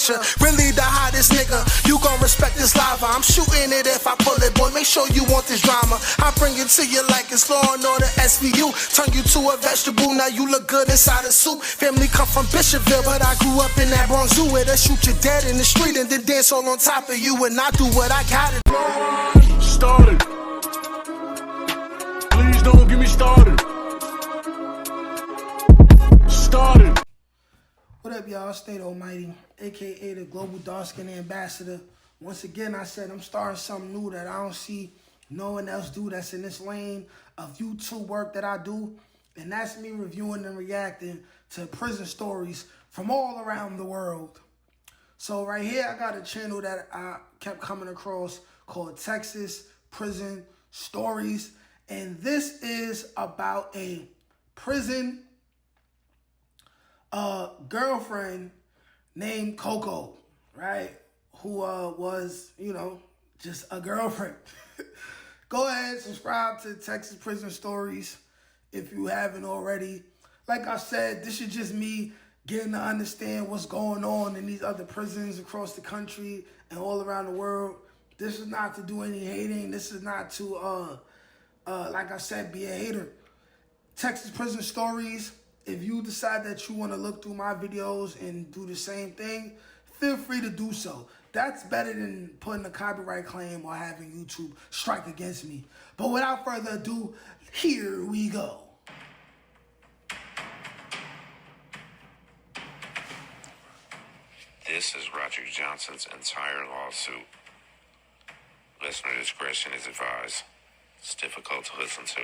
picture. Really the hottest nigga, you gon' respect this lava. I'm shooting it if I pull it, boy, make sure you want this drama. I bring it to you like it's Law and Order SVU. Turn you to a vegetable, now you look good inside a soup. Family come from Bishopville, but I grew up in that Bronx Zoo where they shoot you dead in the street and then dance all on top of you. And I do what I gotta do. Started. Please don't get me started. Started. What up, y'all? It's natealmighty, aka the Global Dark Skin Ambassador. Once again, I said I'm starting something new that I don't see no one else do that's in this lane of YouTube work that I do. And that's me reviewing and reacting to prison stories from all around the world. So right here, I got a channel that I kept coming across called Texas Prison Stories. And this is about a prison girlfriend named CoCo, right? Who was, just a girlfriend. Go ahead, subscribe to Texas Prison Stories if you haven't already. Like I said, this is just me getting to understand what's going on in these other prisons across the country and all around the world. This is not to do any hating. This is not to, like I said, be a hater. Texas Prison Stories, if you decide that you want to look through my videos and do the same thing, feel free to do so. That's better than putting a copyright claim or having YouTube strike against me. But without further ado, here we go. This is Roger Johnson's entire lawsuit. Listener discretion is advised. It's difficult to listen to.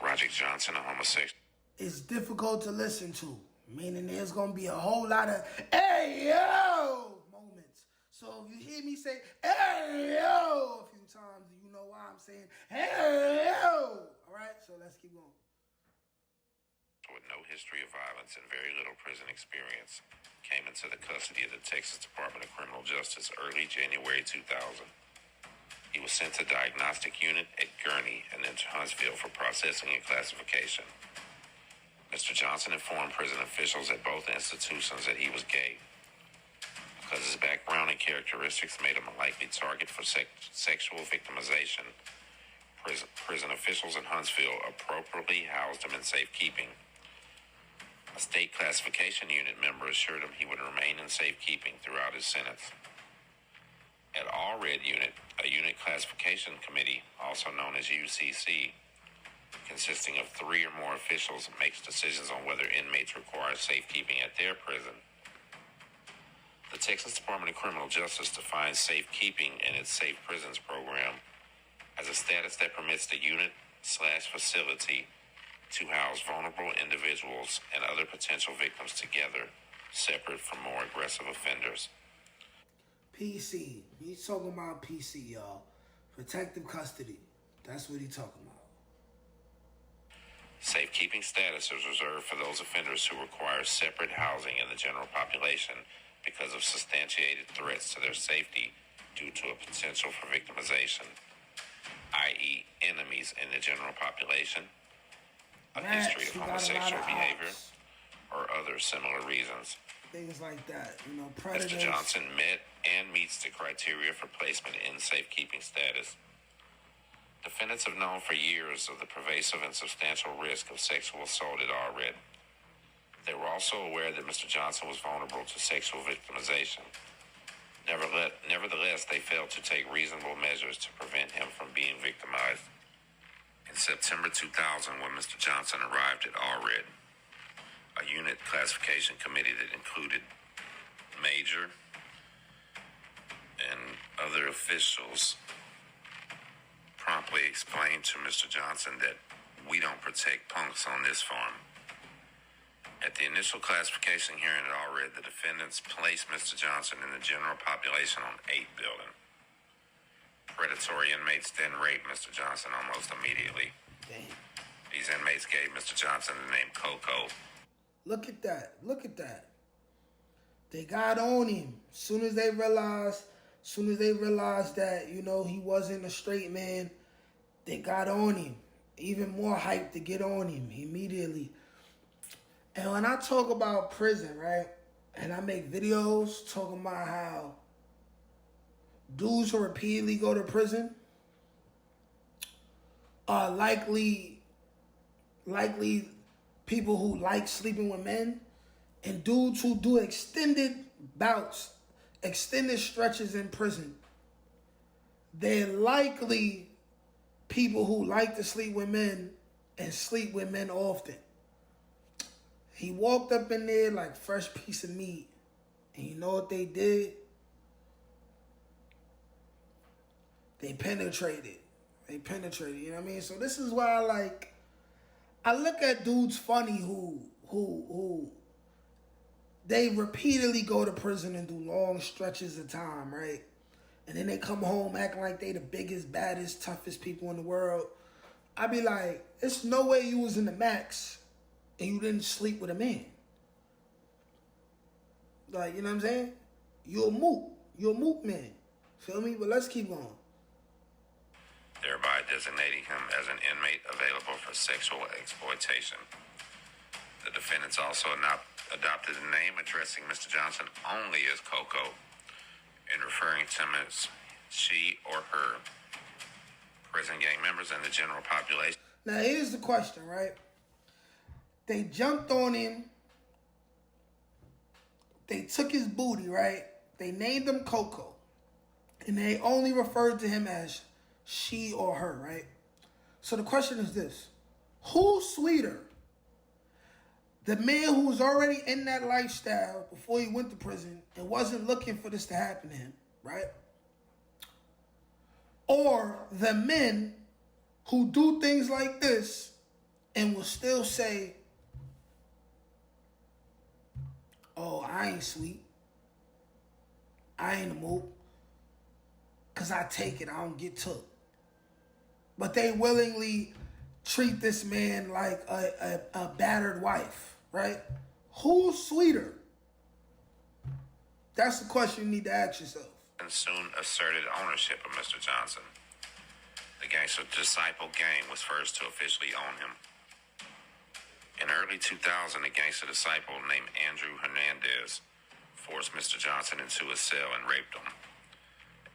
Roger Johnson, a homosexual. It's difficult to listen to, meaning there's going to be a whole lot of, hey, yo, moments. So if you hear me say, hey, yo, a few times, you know why I'm saying, hey, yo. All right, so let's keep going. With no history of violence and very little prison experience, came into the custody of the Texas Department of Criminal Justice early January 2000. He was sent to diagnostic unit at Gurney and then to Huntsville for processing and classification. Mr. Johnson informed prison officials at both institutions that he was gay. Because his background and characteristics made him a likely target for sexual victimization, prison officials in Huntsville appropriately housed him in safekeeping. A state classification unit member assured him he would remain in safekeeping throughout his sentence. At Allred unit, a unit classification committee, also known as UCC, consisting of 3 or more officials, makes decisions on whether inmates require safekeeping at their prison. The Texas Department of Criminal Justice defines safekeeping in its Safe Prisons program as a status that permits the unit/facility to house vulnerable individuals and other potential victims together, separate from more aggressive offenders. PC. He's talking about PC, y'all. Protective custody. That's what he's talking about. Safekeeping status is reserved for those offenders who require separate housing in the general population because of substantiated threats to their safety due to a potential for victimization, i.e. enemies in the general population, a history of homosexual behavior, or other similar reasons. Things like that, predators. Mr. Johnson met and meets the criteria for placement in safekeeping status. Defendants have known for years of the pervasive and substantial risk of sexual assault at Allred. They were also aware that Mr. Johnson was vulnerable to sexual victimization. Nevertheless, they failed to take reasonable measures to prevent him from being victimized. In September 2000, when Mr. Johnson arrived at Allred, a unit classification committee that included Major and other officials promptly explained to Mr. Johnson that we don't protect punks on this farm. At the initial classification hearing at Allred, the defendants placed Mr. Johnson in the general population on 8 building. Predatory inmates then raped Mr. Johnson almost immediately. Damn. These inmates gave Mr. Johnson the name CoCo. Look at that. Look at that. They got on him. Soon as they realized that, he wasn't a straight man, they got on him. Even more hype to get on him immediately. And when I talk about prison, right, and I make videos talking about how dudes who repeatedly go to prison are likely people who like sleeping with men, and dudes who do extended bouts, extended stretches in prison, they're likely people who like to sleep with men and sleep with men often. He walked up in there like fresh piece of meat, and you know what they did? They penetrated. You know what I mean? So this is why I look at dudes funny who they repeatedly go to prison and do long stretches of time, right? And then they come home acting like they the biggest, baddest, toughest people in the world. I be like, it's no way you was in the max and you didn't sleep with a man. Like, you know what I'm saying? You're a moot man. Feel me? But let's keep going. Thereby designating him as an inmate available for sexual exploitation. The defendants also adopted the name addressing Mr. Johnson only as CoCo and referring to him as she or her. Prison gang members and the general population. Now here's the question, right? They jumped on him. They took his booty, right? They named him CoCo. And they only referred to him as she or her, right? So the question is this. Who's sweeter? The man who was already in that lifestyle before he went to prison and wasn't looking for this to happen to him, right? Or the men who do things like this and will still say, oh, I ain't sweet. I ain't a moot. Because I take it, I don't get took. But they willingly treat this man like a battered wife, right? Who's sweeter? That's the question you need to ask yourself. And soon asserted ownership of Mr. Johnson. The gangster Disciple gang was first to officially own him. In early 2000, a gangster disciple named Andrew Hernandez forced Mr. Johnson into a cell and raped him.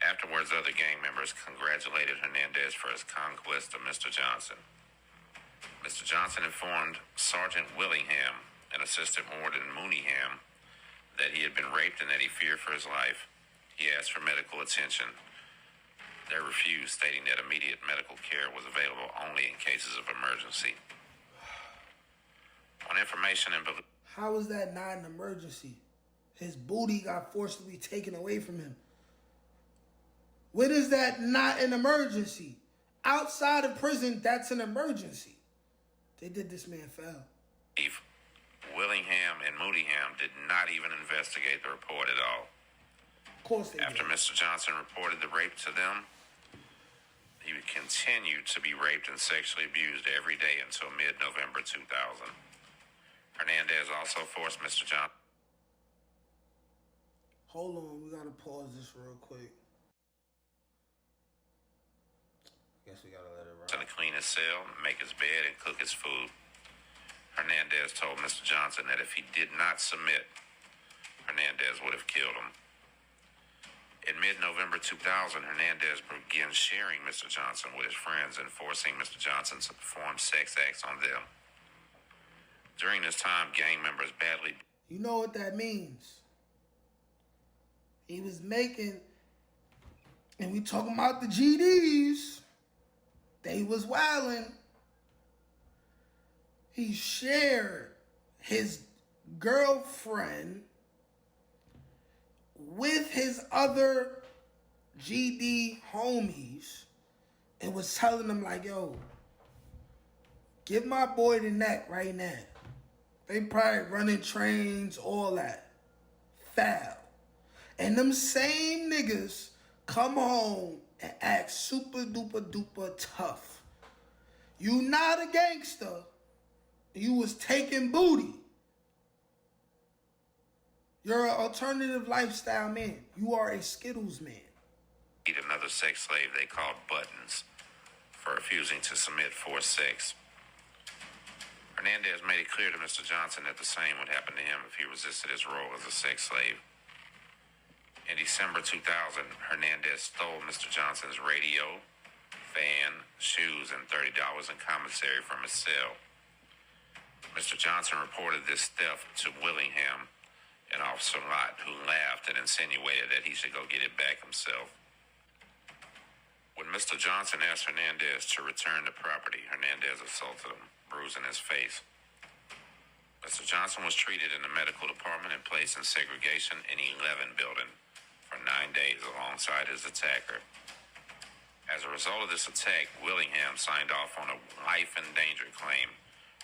Afterwards, other gang members congratulated Hernandez for his conquest of Mr. Johnson. Mr. Johnson informed Sergeant Willingham and Assistant Warden Mooneyham that he had been raped and that he feared for his life. He asked for medical attention. They refused, stating that immediate medical care was available only in cases of emergency. On information and belief. How is that not an emergency? His booty got forcibly taken away from him. When is that not an emergency? Outside of prison, that's an emergency. They did this man foul. Willingham and Mooneyham did not even investigate the report at all. Of course they did. After Mr. Johnson reported the rape to them, he would continue to be raped and sexually abused every day until mid-November 2000. Hernandez also forced Mr. Johnson. Hold on, we gotta pause this real quick. Guess we gotta let it ride. To clean his cell, make his bed, and cook his food. Hernandez told Mr. Johnson that if he did not submit, Hernandez would have killed him. In mid-November 2000, Hernandez began sharing Mr. Johnson with his friends and forcing Mr. Johnson to perform sex acts on them. During this time, gang members badly... You know what that means. He was making... And we talking about the GDs. They was wilding. He shared his girlfriend with his other GD homies and was telling them like, yo, give my boy the neck right now. They probably running trains, all that. Foul. And them same niggas come home and act super duper duper tough. You not a gangster. You was taking booty. You're an alternative lifestyle man. You are a Skittles man. Another sex slave they called Buttons for refusing to submit for sex. Hernandez made it clear to Mr. Johnson that the same would happen to him if he resisted his role as a sex slave. In December 2000, Hernandez stole Mr. Johnson's radio, fan, shoes, and $30 in commissary from his cell. Mr. Johnson reported this theft to Willingham and Officer Lott, who laughed and insinuated that he should go get it back himself. When Mr. Johnson asked Hernandez to return the property, Hernandez assaulted him, bruising his face. Mr. Johnson was treated in the medical department and placed in segregation in 11 building for 9 days alongside his attacker. As a result of this attack, Willingham signed off on a life and danger claim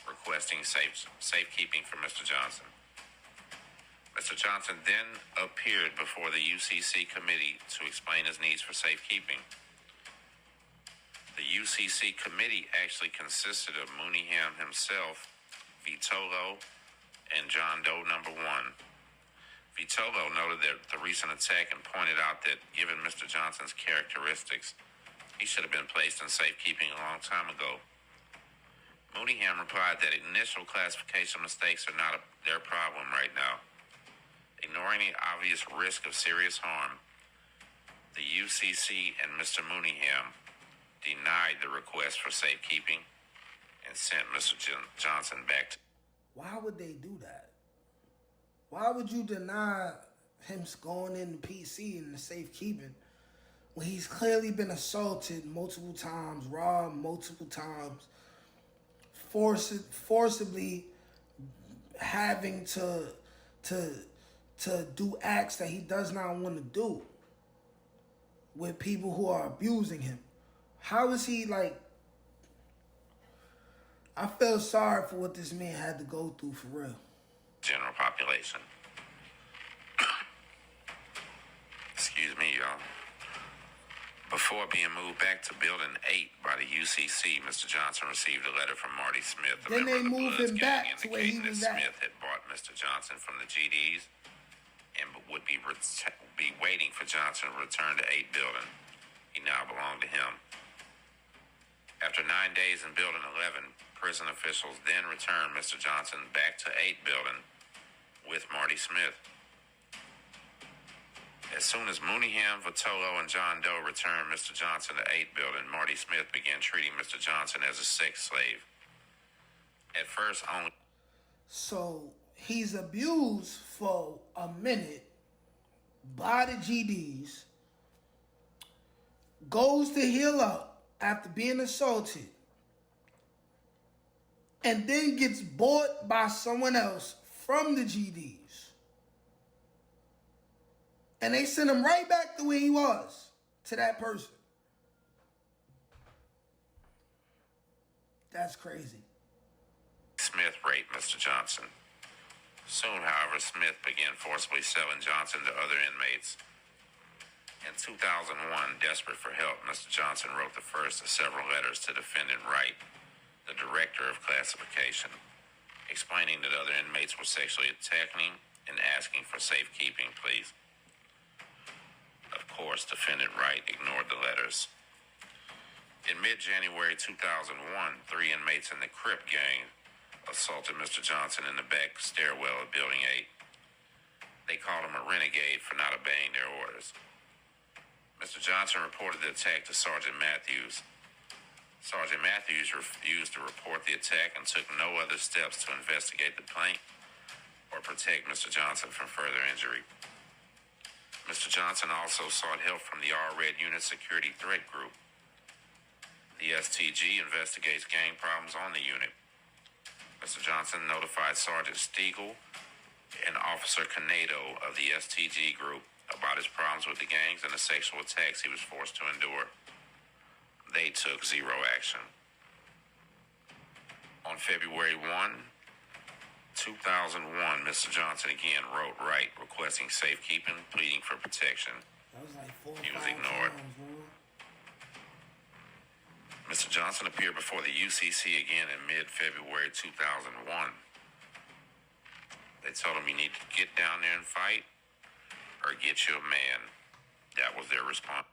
requesting safekeeping for Mr. Johnson. Mr. Johnson then appeared before the UCC committee to explain his needs for safekeeping. The UCC committee actually consisted of Mooneyham himself, Vitolo, and John Doe number 1. Vitolo noted that the recent attack and pointed out that given Mr. Johnson's characteristics, he should have been placed in safekeeping a long time ago. Mooneyham replied that initial classification mistakes are not their problem right now. Ignoring the obvious risk of serious harm, the UCC and Mr. Mooneyham denied the request for safekeeping and sent Mr. Johnson back to... Why would they do that? Why would you deny him going in the PC and the safekeeping when he's clearly been assaulted multiple times, robbed multiple times, forcibly having to do acts that he does not want to do with people who are abusing him? How is he like... I feel sorry for what this man had to go through, for real. General population. Excuse me, y'all. Before being moved back to Building 8 by the UCC, Mr. Johnson received a letter from Marty Smith, a Then member they of the moved Bloods him gang, back to where he indicating was that at. Smith had bought Mr. Johnson from the GDs and would be waiting for Johnson to return to 8 Building. He now belonged to him. After 9 days in Building 11, prison officials then returned Mr. Johnson back to 8 Building with Marty Smith. As soon as Mooneyham, Vitolo, and John Doe returned Mr. Johnson to 8 Building, Marty Smith began treating Mr. Johnson as a sex slave. At first, only... So he's abused for a minute by the GDs, goes to heal up after being assaulted, and then gets bought by someone else from the GDs. And they send him right back to where he was, to that person. That's crazy. Smith raped Mr. Johnson. Soon, however, Smith began forcibly selling Johnson to other inmates. In 2001, desperate for help, Mr. Johnson wrote the first of several letters to Defendant Wright, the director of classification, explaining that other inmates were sexually attacking him and asking for safekeeping, please. Of course, Defendant Wright ignored the letters. In mid-January 2001, 3 inmates in the Crip gang assaulted Mr. Johnson in the back stairwell of Building 8. They called him a renegade for not obeying their orders. Mr. Johnson reported the attack to Sergeant Matthews. Sergeant Matthews refused to report the attack and took no other steps to investigate the complaint or protect Mr. Johnson from further injury. Mr. Johnson also sought help from the Allred Unit Security Threat Group. The STG investigates gang problems on the unit. Mr. Johnson notified Sergeant Stiegel and Officer Canedo of the STG group about his problems with the gangs and the sexual attacks he was forced to endure. They took zero action. On February 1, 2001, Mr. Johnson again wrote Wright requesting safekeeping, pleading for protection. That was like 4 or 5 He was ignored. times, bro. Mr. Johnson appeared before the UCC again in mid-February 2001. They told him you need to get down there and fight or get you a man. That was their response.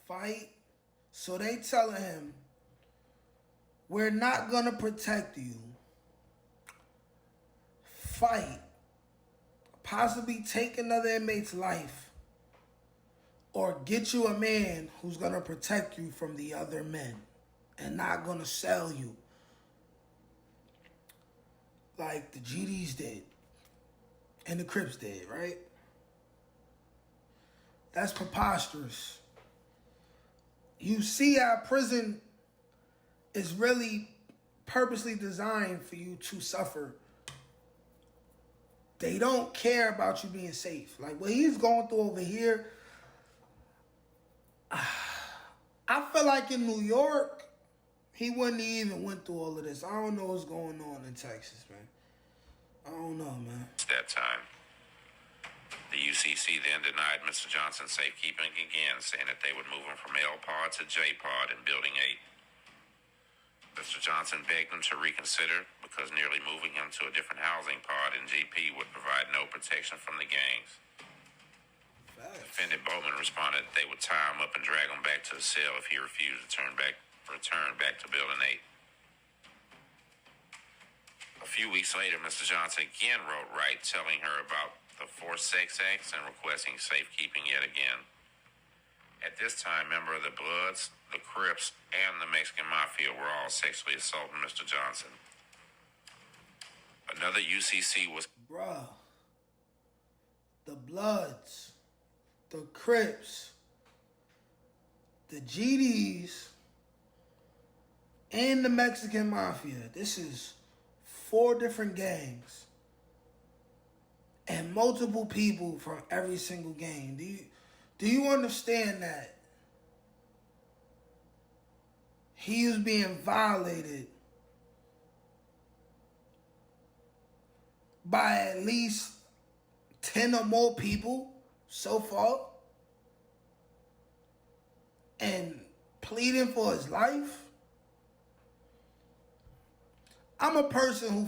Fight. So they telling him, we're not gonna protect you, fight, possibly take another inmate's life, or get you a man who's gonna protect you from the other men and not gonna sell you like the GDs did and the Crips did, right? That's preposterous. You see how prison is really purposely designed for you to suffer. They don't care about you being safe. Like what he's going through over here, I feel like in New York, he wouldn't even went through all of this. I don't know what's going on in Texas, man. I don't know, man. It's that time. The UCC then denied Mr. Johnson safekeeping again, saying that they would move him from L pod to J pod in Building 8. Mr. Johnson begged them to reconsider because nearly moving him to a different housing pod in GP would provide no protection from the gangs. Defendant Bowman responded that they would tie him up and drag him back to the cell if he refused to return back to Building 8. A few weeks later, Mr. Johnson again wrote Wright, telling her about the forced sex acts and requesting safekeeping yet again. At this time, members of the Bloods, the Crips, and the Mexican Mafia were all sexually assaulting Mr. Johnson. Another UCC was... Bruh, the Bloods, the Crips, the GDs, and the Mexican Mafia. This is 4 different gangs. And multiple people from every single gang. Do you understand that he was being violated by at least 10 or more people so far and pleading for his life? I'm a person who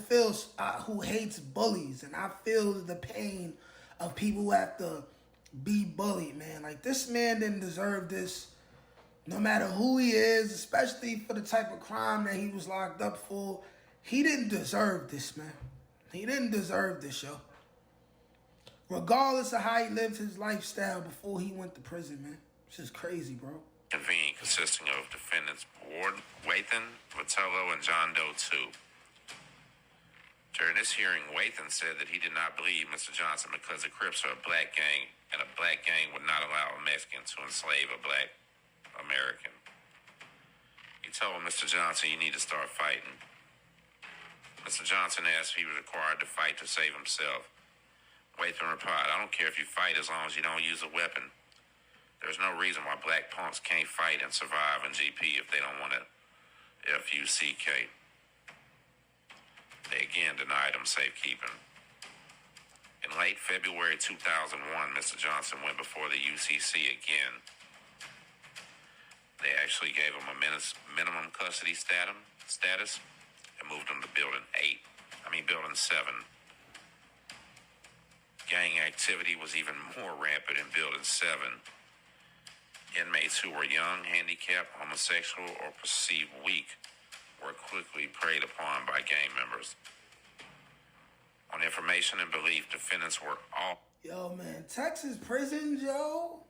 who hates bullies, and I feel the pain of people who have to be bullied, man. Like, this man didn't deserve this, no matter who he is, especially for the type of crime that he was locked up for. He didn't deserve this, man. He didn't deserve this, yo. Regardless of how he lived his lifestyle before he went to prison, man. It's just crazy, bro. convened, consisting of defendants Ward, Wathan, Vitello, and John Doe II. During this hearing, Wathan said that he did not believe Mr. Johnson because the Crips are a black gang, and a black gang would not allow a Mexican to enslave a black American. He told Mr. Johnson, "You need to start fighting." Mr. Johnson asked if he was required to fight to save himself. Wathan replied, "I don't care if you fight as long as you don't use a weapon. There's no reason why black punks can't fight and survive in GP if they don't want to FUCK. They again denied him safekeeping. In late February 2001, Mr. Johnson went before the UCC again. They actually gave him a minimum custody status and moved him to Building 7. Gang activity was even more rampant in Building 7. Inmates who were young, handicapped, homosexual, or perceived weak were quickly preyed upon by gang members. On information and belief, defendants were all... Yo, man, Texas prisons, yo.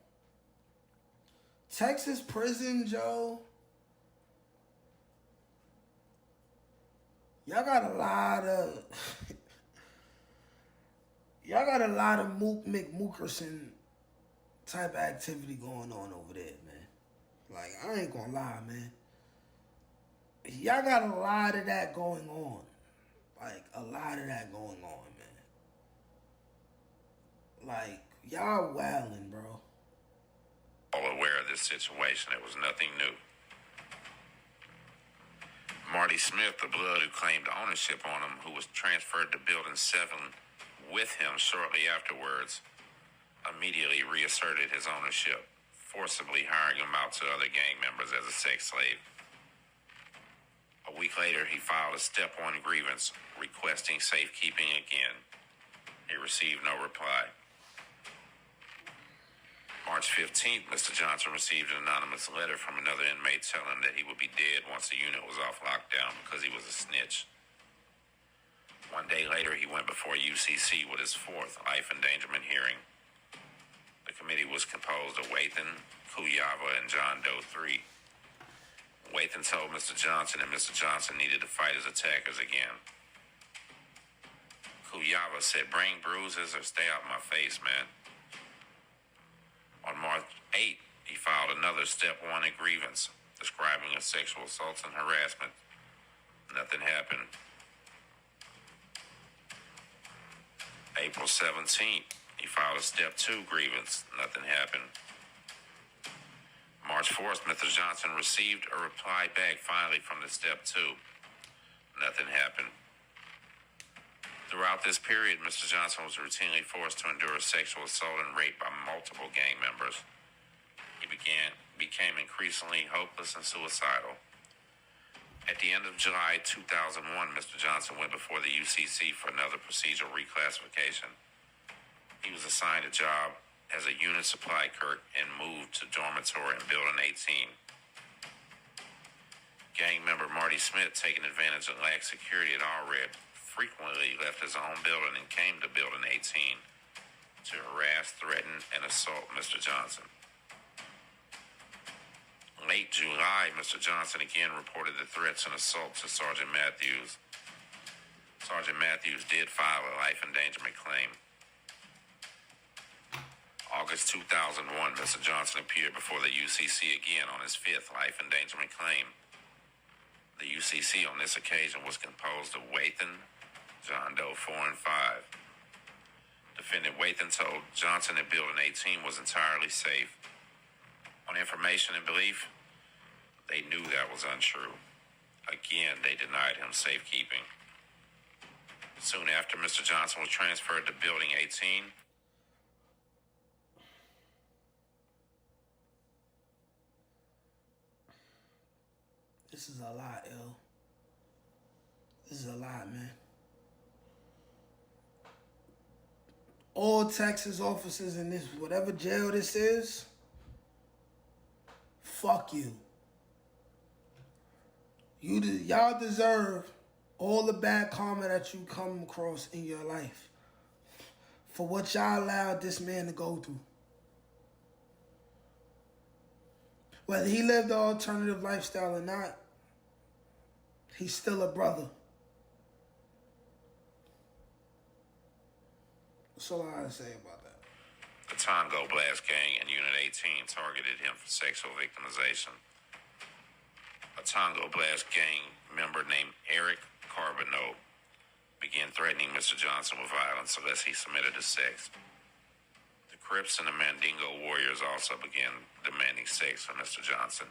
Texas prisons, yo. Y'all got a lot of... y'all got a lot of Mook McMookerson type of activity going on over there, man. Like, I ain't gonna lie, man. Y'all got a lot of that going on. Like, a lot of that going on, man. Like, y'all wildin', bro. All aware of this situation. It was nothing new. Marty Smith, the blood who claimed ownership on him, who was transferred to Building 7 with him shortly afterwards, immediately reasserted his ownership, forcibly hiring him out to other gang members as a sex slave. A week later, he filed a Step 1 grievance requesting safekeeping again. He received no reply. March 15th, Mr. Johnson received an anonymous letter from another inmate telling him that he would be dead once the unit was off lockdown because he was a snitch. One day later, he went before UCC with his fourth life endangerment hearing. The committee was composed of Wathan, Kuyava, and John Doe III. Wathan told Mr. Johnson that Mr. Johnson needed to fight his attackers again. Kuyava said, "Bring bruises or stay out my face, man." On March 8th, he filed another Step 1 grievance describing a sexual assaults and harassment. Nothing happened. April 17th, he filed a Step 2 grievance. Nothing happened. March 4th, Mr. Johnson received a reply back finally from the Step 2. Nothing happened. Throughout this period, Mr. Johnson was routinely forced to endure sexual assault and rape by multiple gang members. He became increasingly hopeless and suicidal. At the end of July 2001, Mr. Johnson went before the UCC for another procedural reclassification. He was assigned a job as a unit supply clerk and moved to dormitory in Building 18. Gang member Marty Smith, taking advantage of lax security at Allred, frequently left his own building and came to Building 18 to harass, threaten, and assault Mr. Johnson. Late July, Mr. Johnson again reported the threats and assaults to Sergeant Matthews. Sergeant Matthews did file a life endangerment claim. August 2001, Mr. Johnson appeared before the UCC again on his fifth life endangerment claim. The UCC on this occasion was composed of Wathan, John Doe 4 and 5. Defendant Wathan told Johnson that Building 18 was entirely safe. On information and belief, they knew that was untrue. Again, they denied him safekeeping. Soon after, Mr. Johnson was transferred to Building 18. This is a lot, yo. This is a lot, man. All Texas officers in this, whatever jail this is, fuck you. Y'all deserve all the bad karma that you come across in your life for what y'all allowed this man to go through. Whether he lived an alternative lifestyle or not, he's still a brother. That's all I gotta say about that. The Tango Blast gang in Unit 18 targeted him for sexual victimization. A Tango Blast gang member named Eric Carbonneau began threatening Mr. Johnson with violence unless he submitted to sex. The Crips and the Mandingo Warriors also began demanding sex from Mr. Johnson.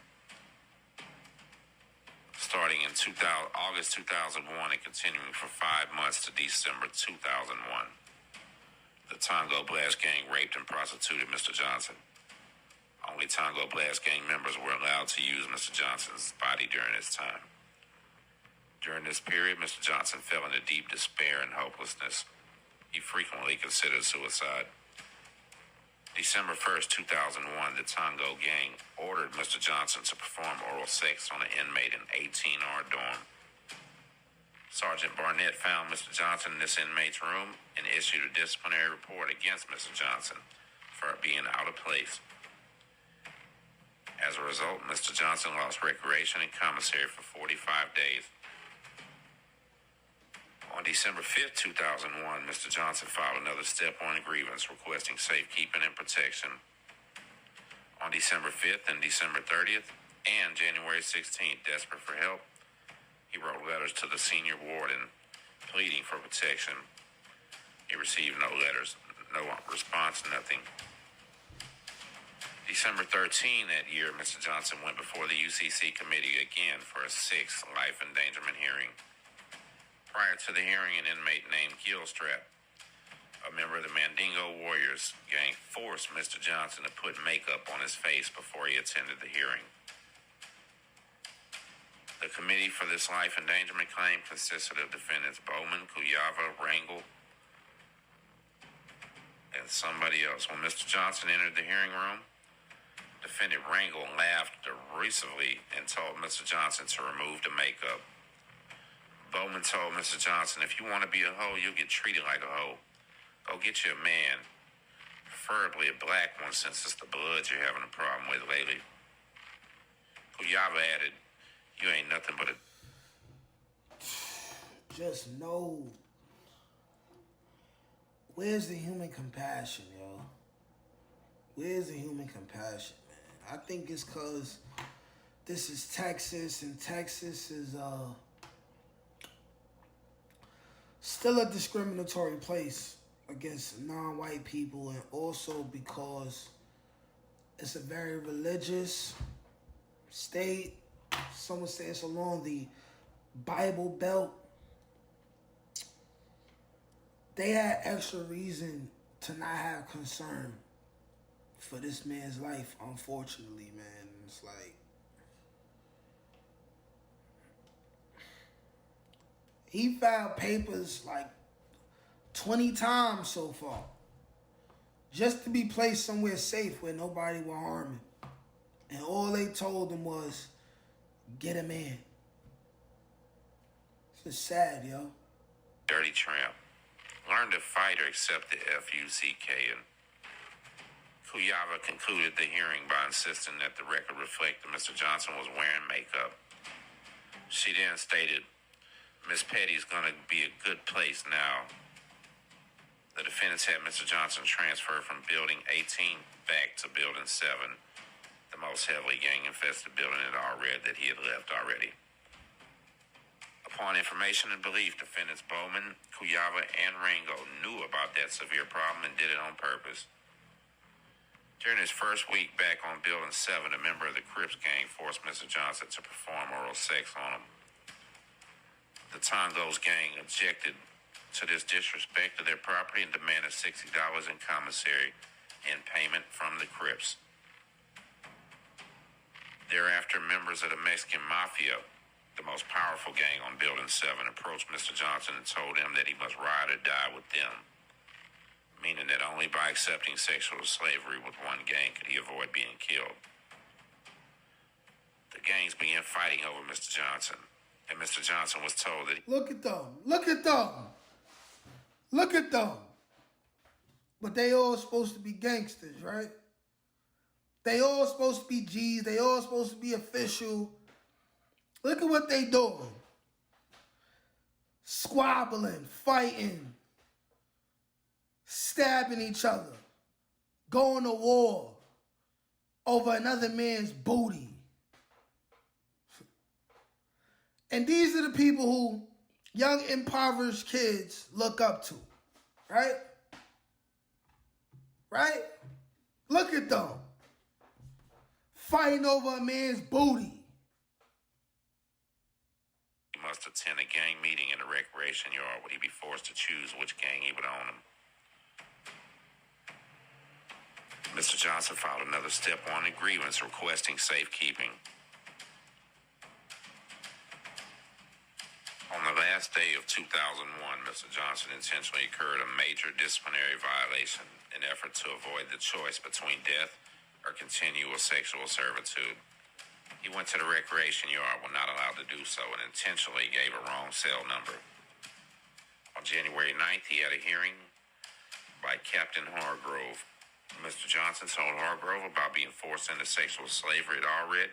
Starting in August 2001 and continuing for 5 months to December 2001. The Tango Blast gang raped and prostituted Mr. Johnson. Only Tango Blast gang members were allowed to use Mr. Johnson's body during this time. During this period, Mr. Johnson fell into deep despair and hopelessness. He frequently considered suicide. December 1st, 2001, the Tango gang ordered Mr. Johnson to perform oral sex on an inmate in 18R dorm. Sergeant Barnett found Mr. Johnson in this inmate's room and issued a disciplinary report against Mr. Johnson for being out of place. As a result, Mr. Johnson lost recreation and commissary for 45 days. On December 5th, 2001, Mr. Johnson filed another Step 1 grievance requesting safekeeping and protection. On December 5th and December 30th and January 16th, desperate for help, he wrote letters to the senior warden pleading for protection. He received no letters, no response, nothing. December 13 that year, Mr. Johnson went before the UCC committee again for a sixth life endangerment hearing. Prior to the hearing, an inmate named Gilstrap, a member of the Mandingo Warriors gang, forced Mr. Johnson to put makeup on his face before he attended the hearing. The committee for this life endangerment claim consisted of defendants Bowman, Kuyava, Rangel, and somebody else. When Mr. Johnson entered the hearing room, Defendant Rangel laughed derisively and told Mr. Johnson to remove the makeup. Bowman told Mr. Johnson, if you want to be a hoe, you'll get treated like a hoe. Go get you a man, preferably a black one since it's the bloods you're having a problem with lately. Kuyava added, you ain't nothing but a... Just know, where's the human compassion, yo? Where's the human compassion, man? I think it's because this is Texas, and Texas is still a discriminatory place against non-white people, and also because it's a very religious state. Some would say it's along the Bible Belt. They had extra reason to not have concern for this man's life, unfortunately, man. It's like, he filed papers like 20 times so far, just to be placed somewhere safe where nobody will harm him. And all they told him was, get a man. It's just sad, yo. Dirty tramp. Learned to fight or accept the F-U-C-K. And Kuyava concluded the hearing by insisting that the record reflect that Mr. Johnson was wearing makeup. She then stated, Miss Petty's gonna be a good place now. The defendants had Mr. Johnson transferred from Building 18 back to Building 7, the most heavily gang-infested building at Allred that he had left already. Upon information and belief, defendants Bowman, Kuyava, and Rango knew about that severe problem and did it on purpose. During his first week back on Building 7, a member of the Crips gang forced Mr. Johnson to perform oral sex on him. The Tango's gang objected to this disrespect to their property and demanded $60 in commissary in payment from the Crips. Thereafter, members of the Mexican Mafia, the most powerful gang on Building 7, approached Mr. Johnson and told him that he must ride or die with them, meaning that only by accepting sexual slavery with one gang could he avoid being killed. The gangs began fighting over Mr. Johnson, and Mr. Johnson was told that Look at them. Look at them. Look at them. But they all supposed to be gangsters, right? They all supposed to be G's. They all supposed to be official. Look at what they doing. Squabbling, fighting, stabbing each other, going to war over another man's booty. And these are the people who young impoverished kids look up to, right? Right? Look at them. Fighting over a man's booty. he must attend a gang meeting in a recreation yard where he'd be forced to choose which gang he would own him. Mr. Johnson filed another step on a grievance requesting safekeeping. On the last day of 2001, Mr. Johnson intentionally incurred a major disciplinary violation in an effort to avoid the choice between death or continual sexual servitude. He went to the recreation yard when not allowed to do so and intentionally gave a wrong cell number. On January 9th, he had a hearing by Captain Hargrove. Mr. Johnson told Hargrove about being forced into sexual slavery at Allred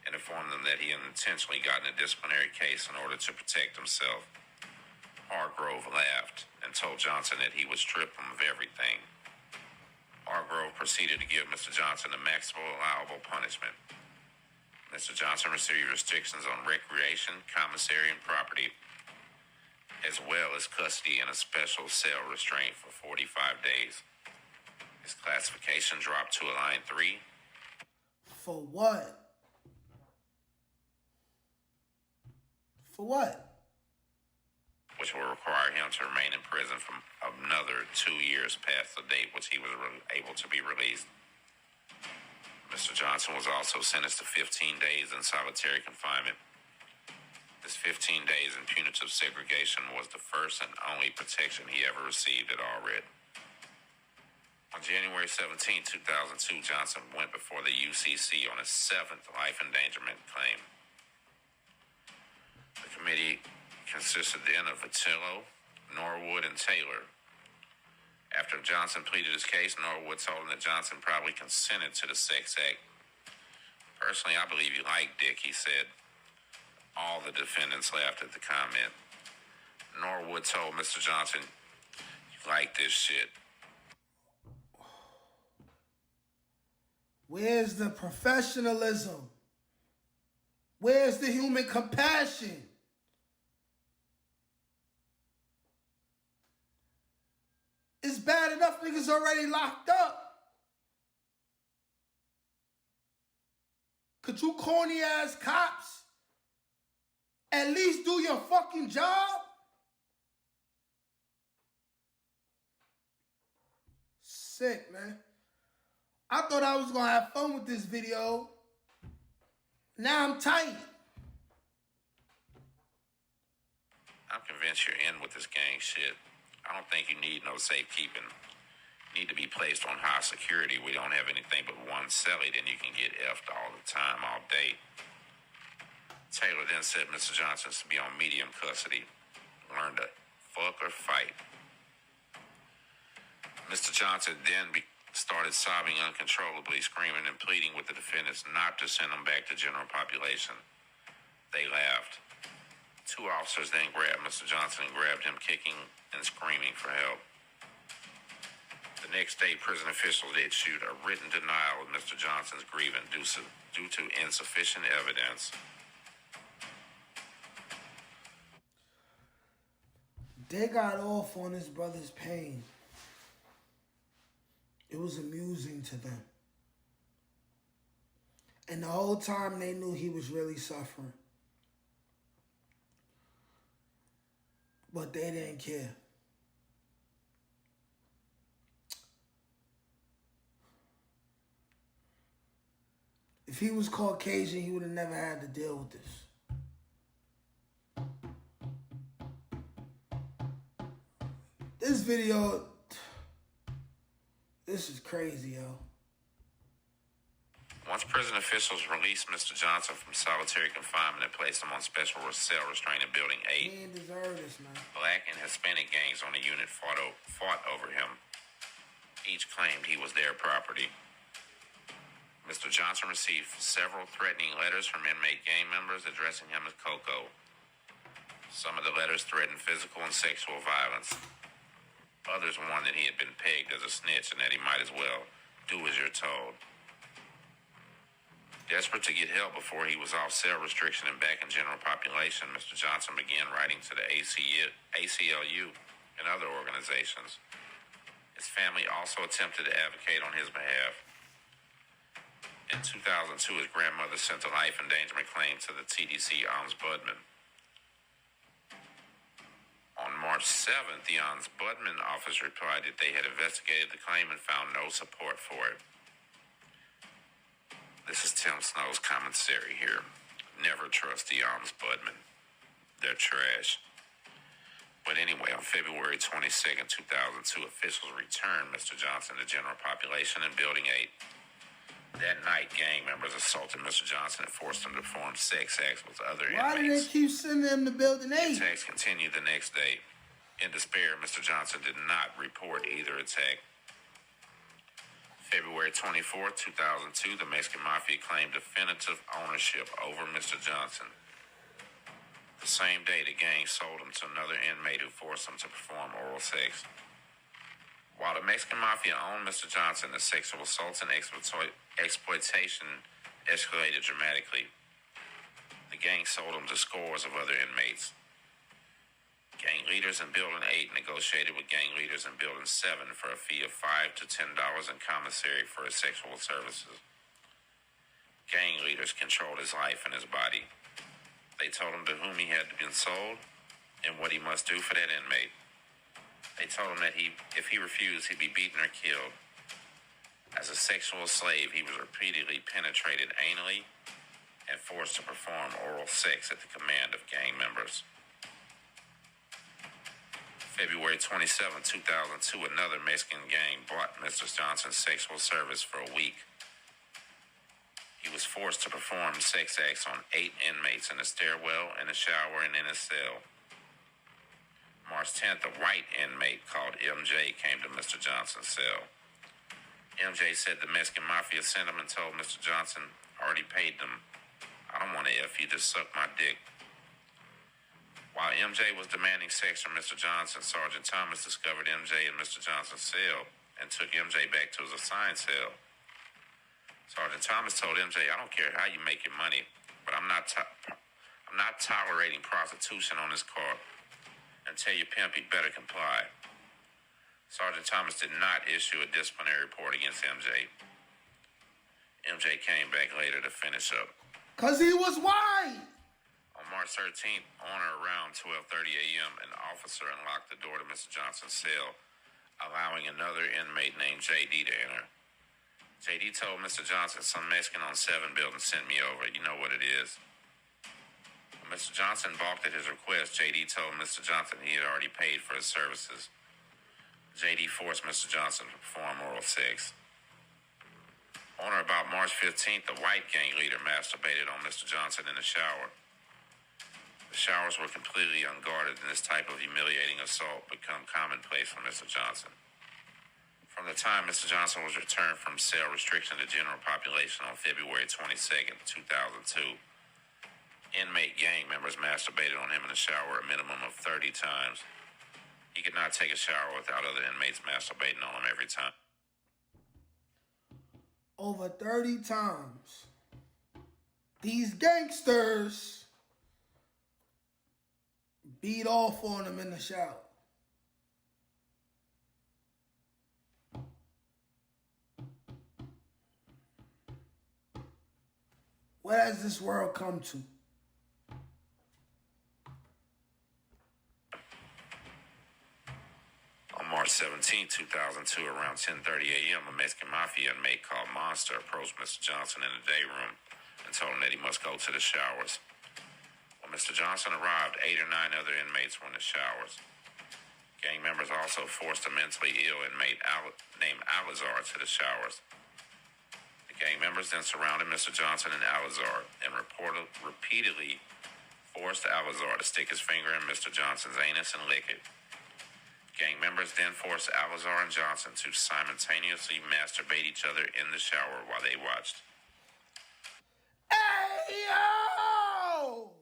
and informed them that he had intentionally gotten a disciplinary case in order to protect himself. Hargrove laughed and told Johnson that he would strip him of everything. Hargrove proceeded to give Mr. Johnson the maximum allowable punishment. Mr. Johnson received restrictions on recreation, commissary, and property, as well as custody in a special cell restraint for 45 days. His classification dropped to a line 3. For what? For what? Which will require him to remain in prison for another 2 years past the date which he was able to be released. Mr. Johnson was also sentenced to 15 days in solitary confinement. This 15 days in punitive segregation was the first and only protection he ever received at Allred. On January January 17, 2002, Johnson went before the UCC on his 7th life endangerment claim. The committee consisted then of Attilo, Norwood, and Taylor. After Johnson pleaded his case, Norwood told him that Johnson probably consented to the sex act. Personally, I believe you like dick, he said. All the defendants laughed at the comment. Norwood told Mr. Johnson, you like this shit. Where's the professionalism? Where's the human compassion? It's bad enough niggas already locked up. Could you corny ass cops at least do your fucking job? Sick, man. I thought I was gonna have fun with this video. Now I'm tight. I'm convinced you're in with this gang shit. I don't think you need no safekeeping. You need to be placed on high security. We don't have anything but one cellie, then you can get effed all the time, all day. Taylor then said Mr. Johnson to be on medium custody. Learn to fuck or fight. Mr. Johnson then started sobbing uncontrollably, screaming and pleading with the defendants not to send him back to general population. They laughed. 2 officers then grabbed Mr. Johnson and grabbed him, kicking and screaming for help. The next day, prison officials issued a written denial of Mr. Johnson's grievance due to insufficient evidence. They got off on his brother's pain. It was amusing to them. And the whole time they knew he was really suffering. But they didn't care. If he was Caucasian, he would have never had to deal with this. This video, this is crazy, yo. Once prison officials released Mr. Johnson from solitary confinement and placed him on special cell restraint in Building 8, He didn't deserve this, man. Black and Hispanic gangs on the unit fought over him. Each claimed he was their property. Mr. Johnson received several threatening letters from inmate gang members addressing him as CoCo. Some of the letters threatened physical and sexual violence. Others warned that he had been pegged as a snitch and that he might as well do as you're told. Desperate to get help before he was off cell restriction and back in general population, Mr. Johnson began writing to the ACLU and other organizations. His family also attempted to advocate on his behalf. In 2002, his grandmother sent a life endangerment claim to the TDC ombudsman. On March 7th, the ombudsman office replied that they had investigated the claim and found no support for it. This is Tim Snow's commentary here. Never trust the ombudsman. They're trash. But anyway, on February 22nd, 2002, officials returned Mr. Johnson to general population in Building 8. That night, gang members assaulted Mr. Johnson and forced him to perform sex acts with other inmates. Why did they keep sending him to Building 8? The attacks continued the next day. In despair, Mr. Johnson did not report either attack. February 24, 2002, the Mexican Mafia claimed definitive ownership over Mr. Johnson. The same day, the gang sold him to another inmate who forced him to perform oral sex. While the Mexican Mafia owned Mr. Johnson, the sexual assaults and exploitation escalated dramatically. The gang sold him to scores of other inmates. Gang leaders in Building 8 negotiated with gang leaders in Building 7 for a fee of $5 to $10 in commissary for his sexual services. Gang leaders controlled his life and his body. They told him to whom he had been sold and what he must do for that inmate. They told him that if he refused, he'd be beaten or killed. As a sexual slave, he was repeatedly penetrated anally and forced to perform oral sex at the command of gang members. February 27, 2002, another Mexican gang bought Mr. Johnson's sexual service for a week. He was forced to perform sex acts on 8 inmates in a stairwell, in a shower, and in a cell. March 10th, a white inmate called MJ came to Mr. Johnson's cell. MJ said the Mexican mafia sent him and told Mr. Johnson, "I already paid them. I don't want to F you, just suck my dick." While MJ was demanding sex from Mr. Johnson, Sergeant Thomas discovered MJ in Mr. Johnson's cell and took MJ back to his assigned cell. Sergeant Thomas told MJ, "I don't care how you make your money, but I'm not tolerating prostitution on this court. And tell your pimp he better comply." Sergeant Thomas did not issue a disciplinary report against MJ. MJ came back later to finish up. Cause he was white. On March 13th, on or around 12:30 a.m., an officer unlocked the door to Mr. Johnson's cell, allowing another inmate named JD to enter. JD told Mr. Johnson, "Some Mexican on 7 building sent me over. You know what it is." When Mr. Johnson balked at his request, JD told Mr. Johnson he had already paid for his services. JD forced Mr. Johnson to perform oral sex. On or about March 15th, the white gang leader masturbated on Mr. Johnson in the shower. The showers were completely unguarded, and this type of humiliating assault became commonplace for Mr. Johnson. From the time Mr. Johnson was returned from cell restriction to general population on February 22nd, 2002, inmate gang members masturbated on him in the shower a minimum of 30 times. He could not take a shower without other inmates masturbating on him every time. Over 30 times. These gangsters beat off on him in the shower. What has this world come to? On March 17, 2002, around 10:30 a.m., a Mexican mafia inmate called Monster approached Mr. Johnson in the day room and told him that he must go to the showers. When Mr. Johnson arrived, 8 or 9 other inmates were in the showers. Gang members also forced a mentally ill inmate named Allred to the showers. The gang members then surrounded Mr. Johnson and Allred and repeatedly forced Allred to stick his finger in Mr. Johnson's anus and lick it. Gang members then forced Allred and Johnson to simultaneously masturbate each other in the shower while they watched. Hey, yo!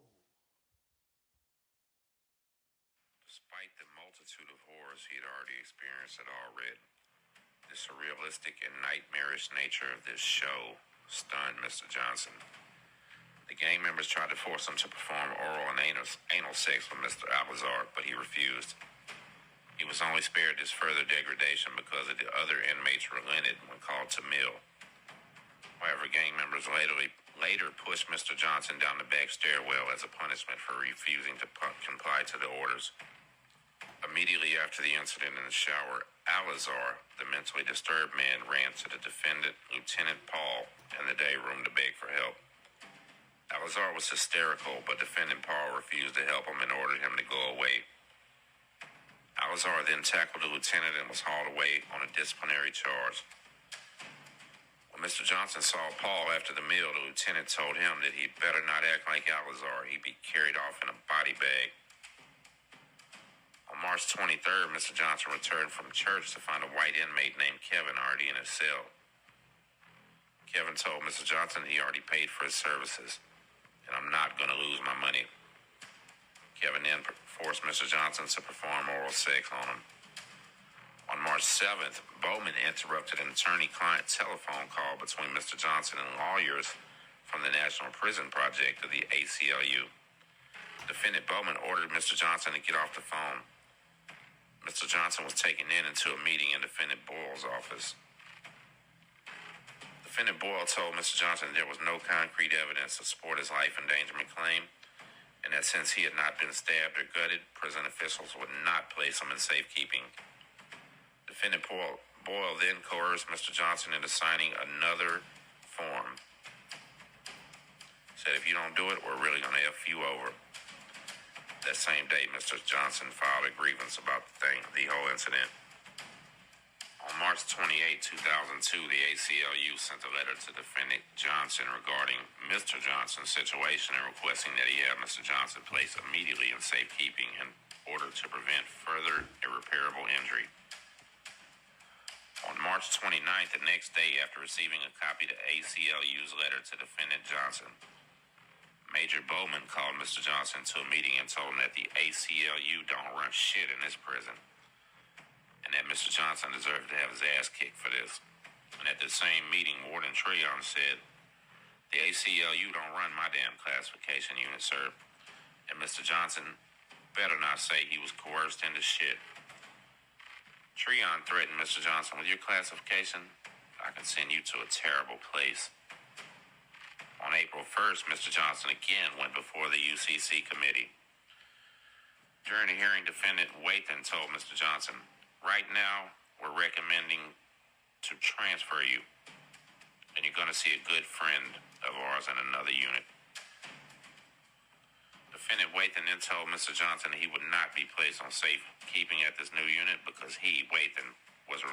Despite the multitude of horrors he had already experienced at Allred, the surrealistic and nightmarish nature of this show stunned Mr. Johnson. The gang members tried to force him to perform oral and anal sex with Mr. Allred, but he refused. He was only spared this further degradation because of the other inmates relented when called to meal. However, gang members later pushed Mr. Johnson down the back stairwell as a punishment for refusing to comply to the orders. Immediately after the incident in the shower, Allred, the mentally disturbed man, ran to the defendant, Lieutenant Paul, in the day room to beg for help. Allred was hysterical, but defendant Paul refused to help him and ordered him to go away. Allred then tackled the lieutenant and was hauled away on a disciplinary charge. When Mr. Johnson saw Paul after the meal, the lieutenant told him that he better not act like Allred. He'd be carried off in a body bag. On March 23rd, Mr. Johnson returned from church to find a white inmate named Kevin already in his cell. Kevin told Mr. Johnson that he already paid for his services, and I'm not going to lose my money. Kevin then forced Mr. Johnson to perform oral sex on him. On March 7th, Bowman interrupted an attorney-client telephone call between Mr. Johnson and lawyers from the National Prison Project of the ACLU. Defendant Bowman ordered Mr. Johnson to get off the phone. Mr. Johnson was taken into a meeting in Defendant Boyle's office. Defendant Boyle told Mr. Johnson there was no concrete evidence to support his life endangerment claim, and that since he had not been stabbed or gutted, prison officials would not place him in safekeeping. Defendant Boyle then coerced Mr. Johnson into signing another form. Said, if you don't do it, we're really going to F you over. That same day, Mr. Johnson filed a grievance about the whole incident. On March 28, 2002, the ACLU sent a letter to defendant Johnson regarding Mr. Johnson's situation and requesting that he have Mr. Johnson placed immediately in safekeeping in order to prevent further irreparable injury. On March 29th, the next day after receiving a copy of the ACLU's letter to defendant Johnson, Major Bowman called Mr. Johnson to a meeting and told him that the ACLU don't run shit in this prison, and that Mr. Johnson deserved to have his ass kicked for this. And at the same meeting, Warden Treon said, "The ACLU don't run my damn classification unit, sir. And Mr. Johnson better not say he was coerced into shit." Treon threatened Mr. Johnson, "With your classification, I can send you to a terrible place." On April 1st, Mr. Johnson again went before the UCC committee. During the hearing, defendant Wathan told Mr. Johnson, "Right now, we're recommending to transfer you, and you're going to see a good friend of ours in another unit." Defendant Wathan then told Mr. Johnson that he would not be placed on safekeeping at this new unit because he, Wathan, was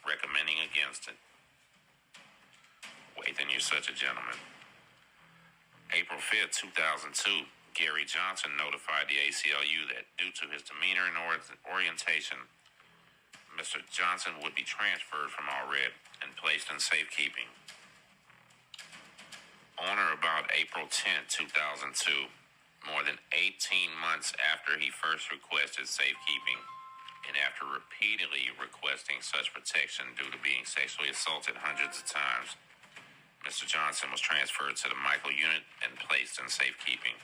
recommending against it. Wathan, you're such a gentleman. April 5th, 2002, Gary Johnson notified the ACLU that due to his demeanor and orientation, Mr. Johnson would be transferred from Allred and placed in safekeeping. On or about April 10, 2002, more than 18 months after he first requested safekeeping, and after repeatedly requesting such protection due to being sexually assaulted hundreds of times, Mr. Johnson was transferred to the Michael unit and placed in safekeeping.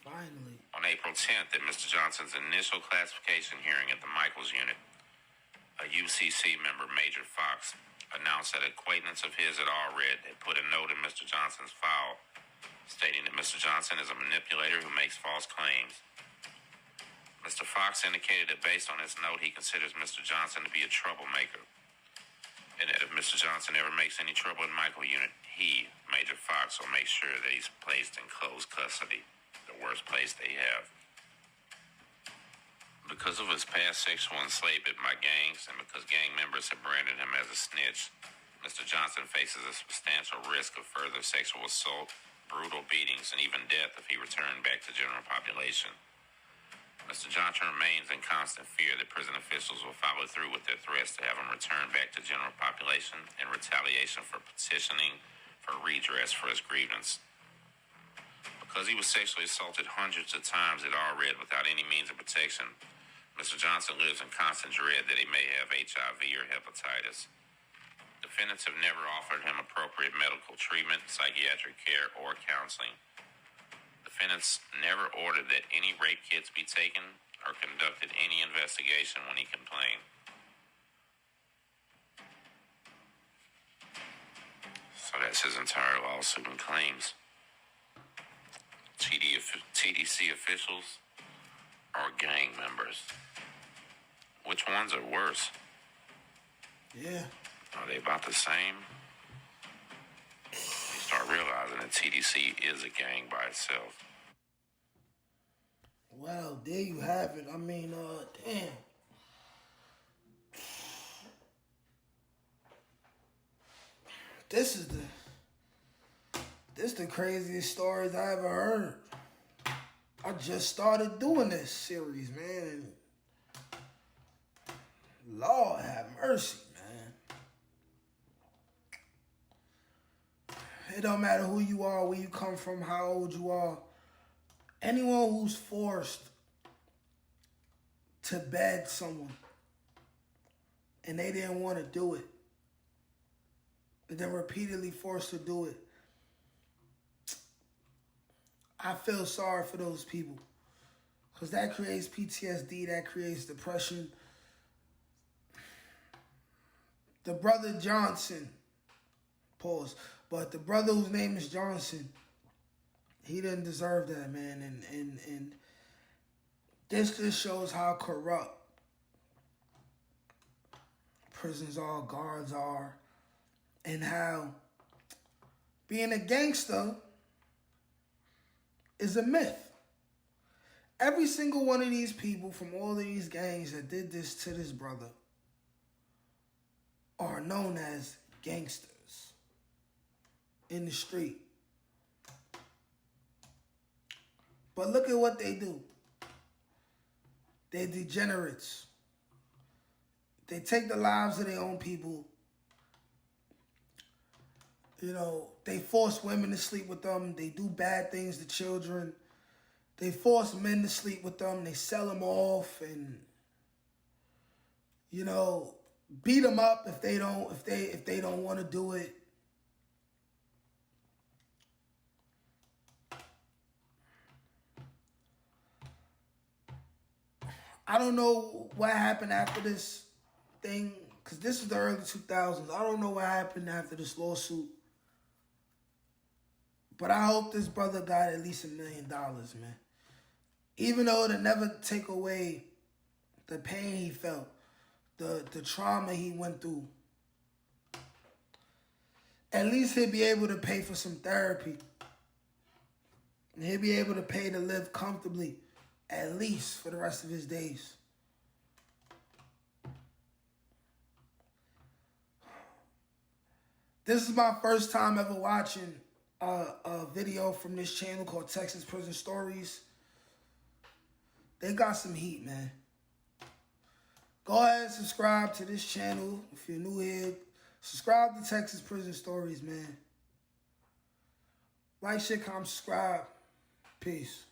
Finally. On April 10th, at Mr. Johnson's initial classification hearing at the Michaels unit, a UCC member, Major Fox, announced that an acquaintance of his at Allred had put a note in Mr. Johnson's file stating that Mr. Johnson is a manipulator who makes false claims. Mr. Fox indicated that based on his note, he considers Mr. Johnson to be a troublemaker, and that if Mr. Johnson ever makes any trouble in Michael unit, he, Major Fox, will make sure that he's placed in closed custody, the worst place they have. Because of his past sexual enslavement by gangs and because gang members have branded him as a snitch, Mr. Johnson faces a substantial risk of further sexual assault, brutal beatings, and even death if he returned back to general population. Mr. Johnson remains in constant fear that prison officials will follow through with their threats to have him return back to general population in retaliation for petitioning for redress for his grievance. Because he was sexually assaulted hundreds of times at Allred without any means of protection, Mr. Johnson lives in constant dread that he may have HIV or hepatitis. Defendants have never offered him appropriate medical treatment, psychiatric care, or counseling. Defendants never ordered that any rape kits be taken or conducted any investigation when he complained. So that's his entire lawsuit and claims. TDC officials or gang members? Which ones are worse? Yeah. Are they about the same? You start realizing that TDC is a gang by itself. Well, there you have it. I mean, damn. This is the craziest stories I ever heard. I just started doing this series, man, and Lord have mercy, man. It don't matter who you are, where you come from, how old you are. Anyone who's forced to bed someone and they didn't want to do it, and then repeatedly forced to do it, I feel sorry for those people. Because that creates PTSD, that creates depression. The brother Johnson, pause, but the brother whose name is Johnson, he didn't deserve that, man. And this just shows how corrupt prisons are, guards are, and how being a gangster is a myth. Every single one of these people from all of these gangs that did this to this brother are known as gangsters in the street. But look at what they do. They're degenerates. They take the lives of their own people. You know, they force women to sleep with them. They do bad things to children. They force men to sleep with them. They sell them off and, you know, beat them up if they don't want to do it. I don't know what happened after this thing, because this is the early 2000s. I don't know what happened after this lawsuit. But I hope this brother got at least $1 million, man. Even though it'll never take away the pain he felt, the trauma he went through. At least he'll be able to pay for some therapy. And he'll be able to pay to live comfortably, at least for the rest of his days. This is my first time ever watching a video from this channel called Texas Prison Stories. They got some heat, man. Go ahead and subscribe to this channel if you're new here. Subscribe to Texas Prison Stories, man. Like, share, comment, subscribe. Peace.